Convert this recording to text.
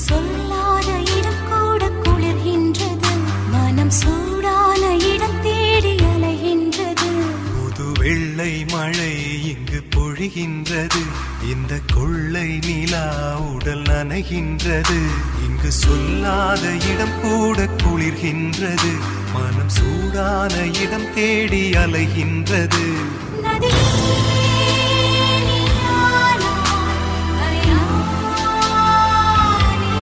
சொல்லாத இடம் கூட குளிர்கின்றது, மனம் சூடான இடம் தேடி அலைகின்றது. புது வெள்ளை மழை இங்கு பொழிகின்றது, இந்த கொள்ளை நிலா உடல் நனைகின்றது. இங்கு சொல்லாத இடம் கூட குளிர்கின்றது, மனம் சூடான இடம் தேடி அலைகின்றது. நதி